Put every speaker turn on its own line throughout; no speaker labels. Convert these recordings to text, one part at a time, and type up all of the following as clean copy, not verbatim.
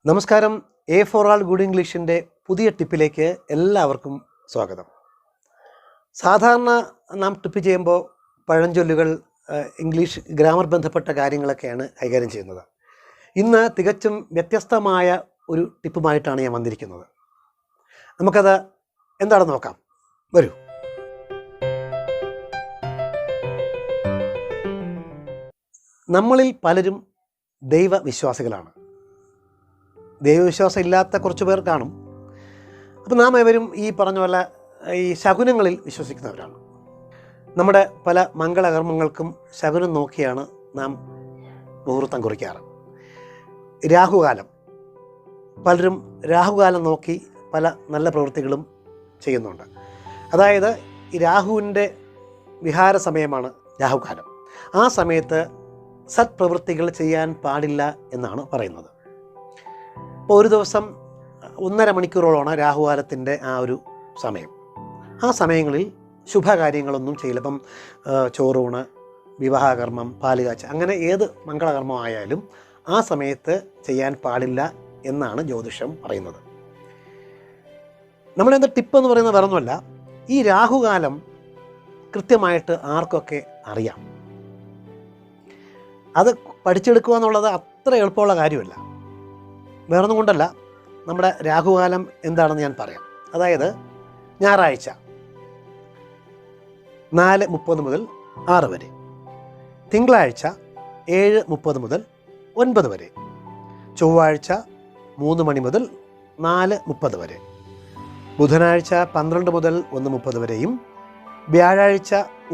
നമസ്കാരം. A four all good ഇംഗ്ലീഷിൻ്റെ പുതിയ ടിപ്പിലേക്ക് എല്ലാവർക്കും സ്വാഗതം. സാധാരണ നാം ടിപ്പ് ചെയ്യുമ്പോൾ പഴഞ്ചൊല്ലുകൾ, ഇംഗ്ലീഷ് ഗ്രാമർ ബന്ധപ്പെട്ട കാര്യങ്ങളൊക്കെയാണ് കൈകാര്യം ചെയ്യുന്നത്. ഇന്ന് തികച്ചും വ്യത്യസ്തമായ ഒരു ടിപ്പുമായിട്ടാണ് ഞാൻ വന്നിരിക്കുന്നത്. നമുക്കത് എന്താണെന്ന് നോക്കാം. വരൂ. നമ്മളിൽ പലരും ദൈവവിശ്വാസികളാണ്. ദൈവവിശ്വാസം ഇല്ലാത്ത കുറച്ച് പേർ കാണും. അപ്പോൾ നാം ഏവരും ഈ പറഞ്ഞ പോലെ ഈ ശകുനങ്ങളിൽ വിശ്വസിക്കുന്നവരാണ്. നമ്മുടെ പല മംഗളകർമ്മങ്ങൾക്കും ശകുനം നോക്കിയാണ് നാം മുഹൂർത്തം കുറിക്കാറ്. രാഹുകാലം, പലരും രാഹുകാലം നോക്കി പല നല്ല പ്രവൃത്തികളും ചെയ്യുന്നുണ്ട്. അതായത് ഈ രാഹുവിൻ്റെ വിഹാര സമയമാണ് രാഹുകാലം. ആ സമയത്ത് സത്പ്രവൃത്തികൾ ചെയ്യാൻ പാടില്ല എന്നാണ് പറയുന്നത്. ഇപ്പോൾ ഒരു ദിവസം 1.5 മണിക്കൂറോളമാണ് രാഹുകാലത്തിൻ്റെ ആ ഒരു സമയം. ആ സമയങ്ങളിൽ ശുഭകാര്യങ്ങളൊന്നും ചെയ്യില്ല. ഇപ്പം ചോറൂണ്, വിവാഹകർമ്മം, പാലുകാച്ച, അങ്ങനെ ഏത് മംഗളകർമ്മം ആയാലും ആ സമയത്ത് ചെയ്യാൻ പാടില്ല എന്നാണ് ജ്യോതിഷം പറയുന്നത്. നമ്മളെന്താ ടിപ്പ് എന്ന് പറയുന്നത് വേറൊന്നുമല്ല, ഈ രാഹുകാലം കൃത്യമായിട്ട് ആർക്കൊക്കെ അറിയാം. അത് പഠിച്ചെടുക്കുക എന്നുള്ളത് അത്ര എളുപ്പമുള്ള കാര്യമല്ല. വേറൊന്നും കൊണ്ടല്ല, നമ്മുടെ രാഹുകാലം എന്താണെന്ന് ഞാൻ പറയാം. അതായത് ഞായറാഴ്ച 4:30 മുതൽ 6 വരെ, തിങ്കളാഴ്ച 7:30 മുതൽ 9 വരെ, ചൊവ്വാഴ്ച 3 മണി മുതൽ 4:30 വരെ, ബുധനാഴ്ച 12 മുതൽ 1:30 വരെയും, വ്യാഴാഴ്ച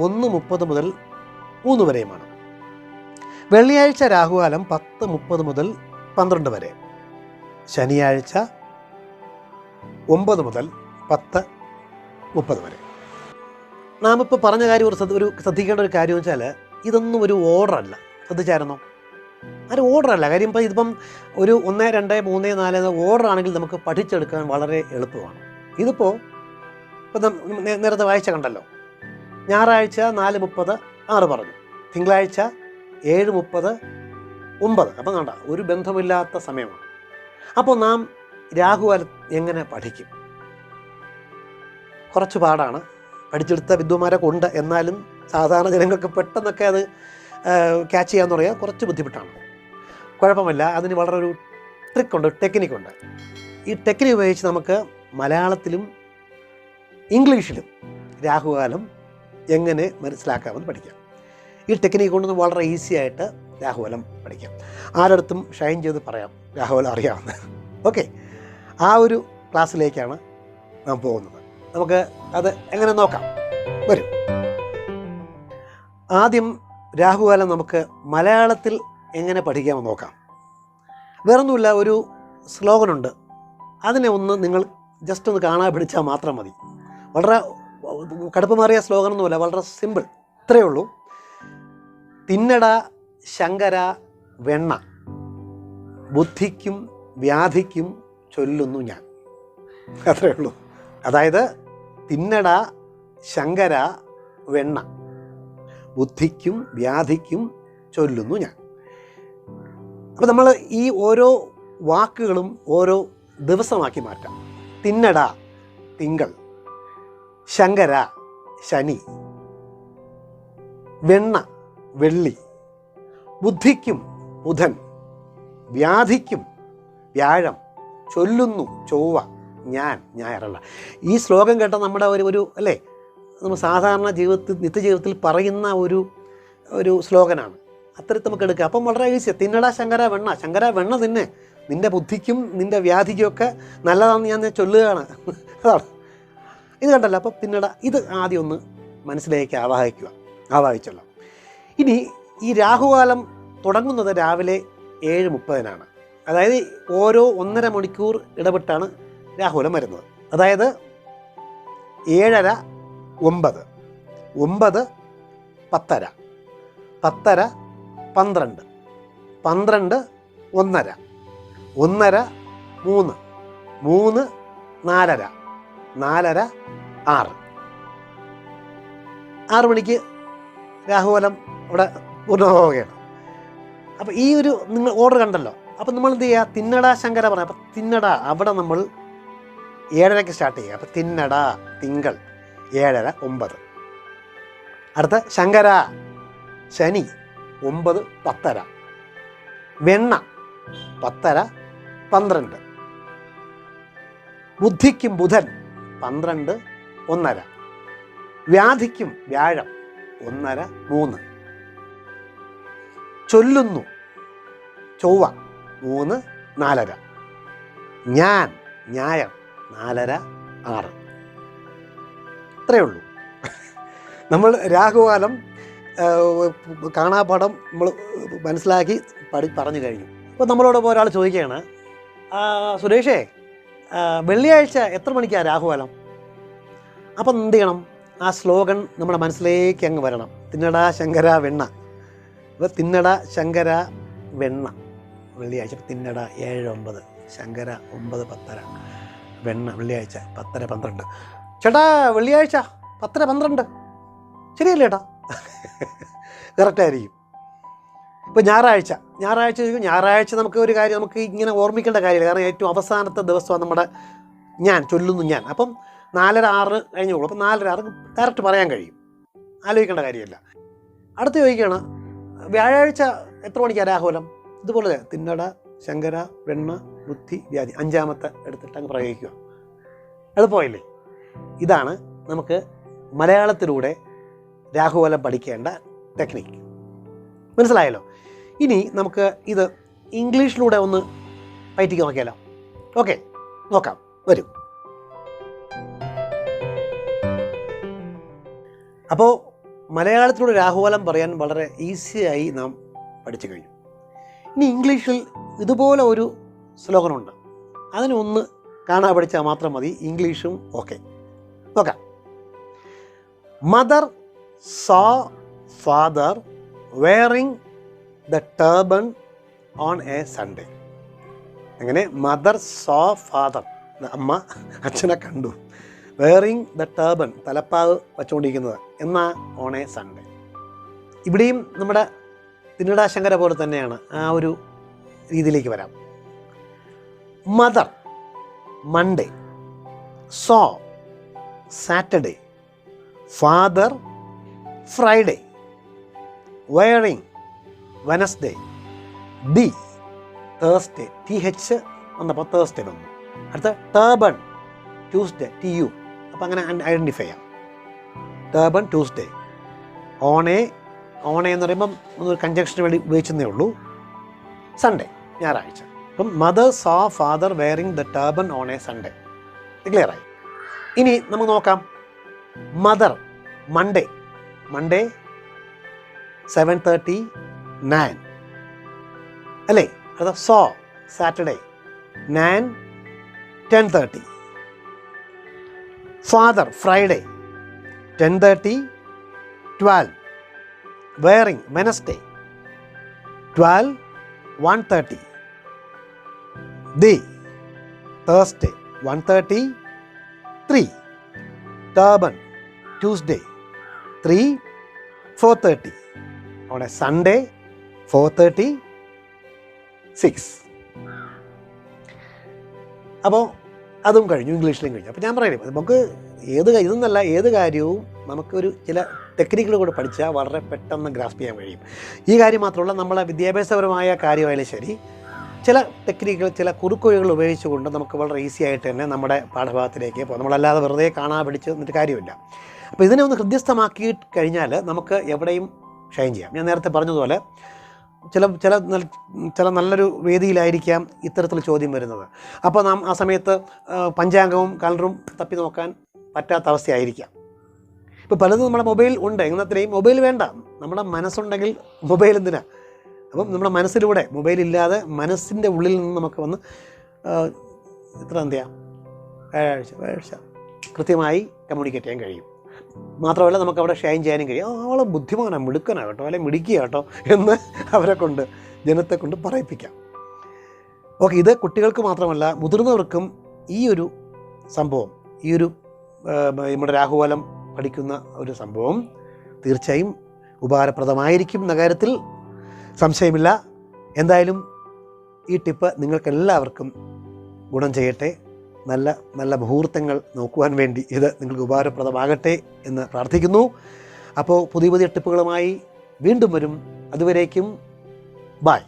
1:30 മുതൽ 3 വരെയുമാണ്. വെള്ളിയാഴ്ച രാഹുകാലം 10:30 മുതൽ 12 വരെ, ശനിയാഴ്ച 9 മുതൽ 10:30 വരെ. നാം ഇപ്പോൾ പറഞ്ഞ കാര്യം ഒരു ശ്രദ്ധിക്കേണ്ട ഒരു കാര്യം വെച്ചാൽ, ഇതൊന്നും ഒരു ഓർഡറല്ല. ശ്രദ്ധിച്ചായിരുന്നോ? ഒരു ഓർഡറല്ല. കാര്യം ഇപ്പോൾ ഇതിപ്പം ഒരു 1, 2, 3, 4 ഓർഡർ ആണെങ്കിൽ നമുക്ക് പഠിച്ചെടുക്കാൻ വളരെ എളുപ്പമാണ്. ഇതിപ്പോൾ നേരത്തെ വായിച്ച കണ്ടല്ലോ, ഞായറാഴ്ച 4:30 6 പറഞ്ഞു, തിങ്കളാഴ്ച 7:30 9. അപ്പം കണ്ട, ഒരു ബന്ധമില്ലാത്ത സമയമാണ്. അപ്പോൾ നാം രാഹുകാലം എങ്ങനെ പഠിക്കും? കുറച്ച് പാടാണ്. പഠിച്ചെടുത്ത വിദ്വാന്മാരൊക്കെ ഉണ്ട്, എന്നാലും സാധാരണ ജനങ്ങൾക്ക് പെട്ടെന്നൊക്കെ അത് ക്യാച്ച് ചെയ്യാമെന്ന് പറയാൻ കുറച്ച് ബുദ്ധിമുട്ടാണ്. കുഴപ്പമില്ല, അതിന് വളരെ ഒരു ട്രിക്കുണ്ട്, ടെക്നിക്കുണ്ട്. ഈ ടെക്നിക്ക് ഉപയോഗിച്ച് നമുക്ക് മലയാളത്തിലും ഇംഗ്ലീഷിലും രാഹുകാലം എങ്ങനെ മനസ്സിലാക്കാമെന്ന് പഠിക്കാം. ഈ ടെക്നിക്ക് കൊണ്ടൊന്ന് വളരെ ഈസി ആയിട്ട് രാഹുകാലം പഠിക്കാം. ആരടുത്തും ഷൈൻ ചെയ്ത് പറയാം രാഹുകാലം അറിയാവുന്ന. ഓക്കെ, ആ ഒരു ക്ലാസ്സിലേക്കാണ് നാം പോകുന്നത്. നമുക്ക് അത് എങ്ങനെ നോക്കാം. വരും. ആദ്യം രാഹുകാലം നമുക്ക് മലയാളത്തിൽ എങ്ങനെ പഠിക്കാമെന്ന് നോക്കാം. വേറൊന്നുമില്ല, ഒരു സ്ലോഗനുണ്ട്. അതിനെ ഒന്ന് നിങ്ങൾ ജസ്റ്റ് ഒന്ന് കാണാൻ പിടിച്ചാൽ മാത്രം മതി. വളരെ കടുപ്പമേറിയ സ്ലോഗനൊന്നുമില്ല, വളരെ സിമ്പിൾ. ഇത്രയേ ഉള്ളൂ. തിന്നട ശങ്കര വെണ്ണ, ബുദ്ധിക്കും വ്യാധിക്കും ചൊല്ലുന്നു ഞാൻ. അത്രയേ ഉള്ളൂ. അതായത് തിന്നട ശങ്കര വെണ്ണ, ബുദ്ധിക്കും വ്യാധിക്കും ചൊല്ലുന്നു ഞാൻ. അപ്പോൾ നമ്മൾ ഈ ഓരോ വാക്കുകളും ഓരോ ദിവസമാക്കി മാറ്റാം. തിന്നട തിങ്കൾ, ശങ്കര ശനി, വെണ്ണ വെള്ളി, ബുദ്ധിക്കും ബുധൻ, വ്യാധിക്കും വ്യാഴം, ചൊല്ലുന്നു ചൊവ്വ, ഞാൻ ഞായറല്ല. ഈ ശ്ലോകം കേട്ട നമ്മുടെ ഒരു അല്ലേ, നമ്മൾ സാധാരണ നിത്യജീവിതത്തിൽ പറയുന്ന ഒരു സ്ലോഗനാണ്. അത്തരത്തിൽ നമുക്ക് എടുക്കുക. അപ്പം വളരെ ഈസി. തിന്നട ശങ്കര വെണ്ണ, ശങ്കര വെണ്ണ തിന്നെ, നിൻ്റെ ബുദ്ധിക്കും നിൻ്റെ വ്യാധിക്കും ഒക്കെ നല്ലതാണെന്ന് ഞാൻ ചൊല്ലുകയാണ്. അതാണ് ഇത്. കണ്ടല്ലോ. അപ്പം തിന്നട, ഇത് ആദ്യം ഒന്ന് മനസ്സിലേക്ക് ആവാഹിച്ചല്ലോ. ഇനി ഈ രാഹുകാലം തുടങ്ങുന്നത് രാവിലെ 7:30 അതായത് ഓരോ 1.5 മണിക്കൂർ ഇടവിട്ടാണ് രാഹുകാലം വരുന്നത്. അതായത് 7:30 9, 9 10:30, 10:30 12, 12 1:30, 1:30 3, 3 4:30, 4:30 6. 6 മണിക്ക് രാഹുകാലം അവിടെ പൂർണ്ണമാവുകയാണ്. അപ്പോൾ ഈ ഒരു നിങ്ങൾ ഓർഡർ കണ്ടല്ലോ, അപ്പം നമ്മൾ എന്ത് ചെയ്യുക? തിന്നട ശങ്കര പറയാം. അപ്പം തിന്നട അവിടെ നമ്മൾ 7:30 സ്റ്റാർട്ട് ചെയ്യുക. അപ്പം തിന്നട തിങ്കൾ 7:30 9. അടുത്ത ശങ്കര ശനി 9 10:30. വെണ്ണ 10:30 12. ബുദ്ധിക്കും ബുധൻ 12 1:30. വ്യാധിക്കും വ്യാഴം 1:30 3. ചൊല്ലുന്നു ചൊവ്വ 3 4:30. ഞാൻ ഞായർ 4:30 6. ഇത്രയേ ഉള്ളൂ. നമ്മൾ രാഹുകാലം കാണാപ്പാഠം നമ്മൾ മനസ്സിലാക്കി പറഞ്ഞു കഴിഞ്ഞു. ഇപ്പോൾ നമ്മളോടൊപ്പം ഒരാൾ ചോദിക്കുകയാണ്, സുരേഷേ വെള്ളിയാഴ്ച എത്ര മണിക്കാണ് രാഹുകാലം? അപ്പം എന്ത് ചെയ്യണം? ആ സ്ലോഗൻ നമ്മുടെ മനസ്സിലേക്ക് അങ്ങ് വരണം. തിന്നട ശങ്കര വെണ്ണ. അപ്പോൾ തിന്നട ശങ്കര വെണ്ണ വെള്ളിയാഴ്ച. തിന്നട 7 9, ശങ്കര 9 10:30, വെണ്ണ വെള്ളിയാഴ്ച 10:30 12. ചേട്ടാ വെള്ളിയാഴ്ച 10:30 12 ശരിയല്ലേ ചേട്ടാ? കറക്റ്റായിരിക്കും. ഇപ്പോൾ ഞായറാഴ്ച നമുക്ക് ഒരു കാര്യം നമുക്ക് ഇങ്ങനെ ഓർമ്മിക്കേണ്ട കാര്യമില്ല. കാരണം ഏറ്റവും അവസാനത്തെ ദിവസമാണ് നമ്മുടെ ഞാൻ ചൊല്ലുന്നു ഞാൻ. അപ്പം 4:30 6 കഴിഞ്ഞു പോകും. അപ്പം 4:30 6 കറക്റ്റ് പറയാൻ കഴിയും. ആലോചിക്കേണ്ട കാര്യമില്ല. അടുത്ത് ചോദിക്കുകയാണ്, വ്യാഴാഴ്ച എത്ര മണിക്കാണ് രാഹുലം? ഇതുപോലെ തിന്നട ശങ്കര വെണ്ണ ബുദ്ധി വ്യാധി 5ാമത്തെ എടുത്തിട്ട് അങ്ങ് പ്രയോഗിക്കുക. എളുപ്പമായില്ലേ? ഇതാണ് നമുക്ക് മലയാളത്തിലൂടെ രാഹുകാലം പഠിക്കേണ്ട ടെക്നിക്ക്. മനസ്സിലായല്ലോ? ഇനി നമുക്ക് ഇത് ഇംഗ്ലീഷിലൂടെ ഒന്ന് പയറ്റിക്ക് നോക്കിയാലോ? ഓക്കെ, നോക്കാം. വരും. അപ്പോൾ മലയാളത്തിലൂടെ രാഹുകാലം പറയാൻ വളരെ ഈസിയായി നാം പഠിച്ചു കഴിഞ്ഞു. ഇനി ഇംഗ്ലീഷിൽ ഇതുപോലെ ഒരു സ്ലോഗനുണ്ട്. അതിനൊന്ന് കാണാൻ പഠിച്ചാൽ മാത്രം മതി. ഇംഗ്ലീഷും ഓക്കെ. നോക്കാം. Mother saw father wearing the turban on a Sunday. അങ്ങനെ മദർ സോ ഫാദർ, അമ്മ അച്ഛനെ കണ്ടു. വെയറിങ് ദ ടർബൺ, തലപ്പാവ് വച്ചുകൊണ്ടിരിക്കുന്നത്, എന്നാ ഓൺ എ സൺഡേ. ഇവിടെയും നമ്മുടെ തിന്നട ശങ്കര പോലെ തന്നെയാണ്. ആ ഒരു രീതിയിലേക്ക് വരാം. Mother Monday, so Saturday, father Friday, wearing Wednesday, D Thursday, TH വന്നപ്പോൾ തേഴ്സ്ഡേ വന്നു. അടുത്ത ടർബൺ ട്യൂസ്ഡേ, TU. അപ്പം അങ്ങനെ ഐഡൻറ്റിഫൈ ചെയ്യാം. ടർബൺ ട്യൂസ്ഡേ. ഓണേ എന്ന് പറയുമ്പം ഒരു കൺജങ്ഷന് വേണ്ടി ഉപയോഗിച്ചതേ ഉള്ളൂ. സൺഡേ ഞായറാഴ്ച. അപ്പം mother saw father wearing the turban on a Sunday. ക്ലിയറായി. ഇനി നമുക്ക് നോക്കാം. മദർ മൺഡേ 7:30 9 അല്ലേ? അത് so Saturday 9 10:30. Father Friday 10:30 12. Wearing Wednesday 12 1:30. Day Thursday 1:30 3. Turban Tuesday 3 4:30. on a Sunday 4:30 6. അപ്പോൾ അതും കഴിഞ്ഞു, ഇംഗ്ലീഷിലും കഴിഞ്ഞു. അപ്പോൾ ഞാൻ പറയുന്നത് നമുക്ക് ഇതെന്നല്ല ഏത് കാര്യവും നമുക്കൊരു ചില ടെക്നിക്കുകൾ കൂടെ പഠിച്ചാൽ വളരെ പെട്ടെന്ന് ഗ്രാസ്പ് ചെയ്യാൻ കഴിയും. ഈ കാര്യം മാത്രമല്ല, നമ്മളെ വിദ്യാഭ്യാസപരമായ കാര്യമായാലും ശരി, ചില ടെക്നിക്കുകൾ ചില കുറുക്കൊഴികൾ ഉപയോഗിച്ചുകൊണ്ട് നമുക്ക് വളരെ ഈസി ആയിട്ട് തന്നെ നമ്മുടെ പാഠഭാഗത്തിലേക്ക് പോകാം. നമ്മളല്ലാതെ വെറുതെ കാണാൻ പഠിച്ച് എന്നിട്ട് കാര്യമില്ല. അപ്പോൾ ഇതിനെ ഒന്ന് ഹൃദ്യസ്ഥമാക്കി കഴിഞ്ഞാൽ നമുക്ക് എവിടെയും ഷൈൻ ചെയ്യാം. ഞാൻ നേരത്തെ പറഞ്ഞതുപോലെ ചില നല്ലൊരു വേദിയിലായിരിക്കാം ഇത്തരത്തിൽ ചോദ്യം വരുന്നത്. അപ്പോൾ നാം ആ സമയത്ത് പഞ്ചാംഗവും കലണ്ടറും തപ്പി നോക്കാൻ പറ്റാത്ത അവസ്ഥയായിരിക്കാം. ഇപ്പോൾ പലതും നമ്മുടെ മൊബൈൽ ഉണ്ട്, എന്നത്രയും മൊബൈൽ വേണ്ട, നമ്മുടെ മനസ്സുണ്ടെങ്കിൽ മൊബൈൽ എന്തിനാ? അപ്പം നമ്മുടെ മനസ്സിലൂടെ, മൊബൈലില്ലാതെ മനസ്സിൻ്റെ ഉള്ളിൽ നിന്ന് നമുക്ക് വന്ന് വ്യാഴാഴ്ച കൃത്യമായി കമ്മ്യൂണിക്കേറ്റ് ചെയ്യാൻ കഴിയും. മാത്രമല്ല നമുക്ക് അവിടെ ഷൈൻ ചെയ്യാനും കഴിയും. ആളെ ബുദ്ധിമാനാണ്, മിടുക്കനാണ് കേട്ടോ, അല്ലെങ്കിൽ മിടുക്കിയ കേട്ടോ എന്ന് അവരെ കൊണ്ട്, ജനത്തെ കൊണ്ട് പറയിപ്പിക്കാം. ഓക്കെ, ഇത് കുട്ടികൾക്ക് മാത്രമല്ല മുതിർന്നവർക്കും ഈ ഒരു സംഭവം, ഈ ഒരു നമ്മുടെ രാഹുകാലം പഠിക്കുന്ന ഒരു സംഭവം തീർച്ചയായും ഉപകാരപ്രദമായിരിക്കും എന്ന കാര്യത്തിൽ സംശയമില്ല. എന്തായാലും ഈ ടിപ്പ് നിങ്ങൾക്കെല്ലാവർക്കും ഗുണം ചെയ്യട്ടെ. നല്ല നല്ല മുഹൂർത്തങ്ങൾ നോക്കുവാൻ വേണ്ടി ഇത് നിങ്ങൾക്ക് ഉപകാരപ്രദമാകട്ടെ എന്ന് പ്രാർത്ഥിക്കുന്നു. അപ്പോൾ പുതിയ പുതിയ ടിപ്പുകളുമായി വീണ്ടും വരും. അതുവരേക്കും ബൈ.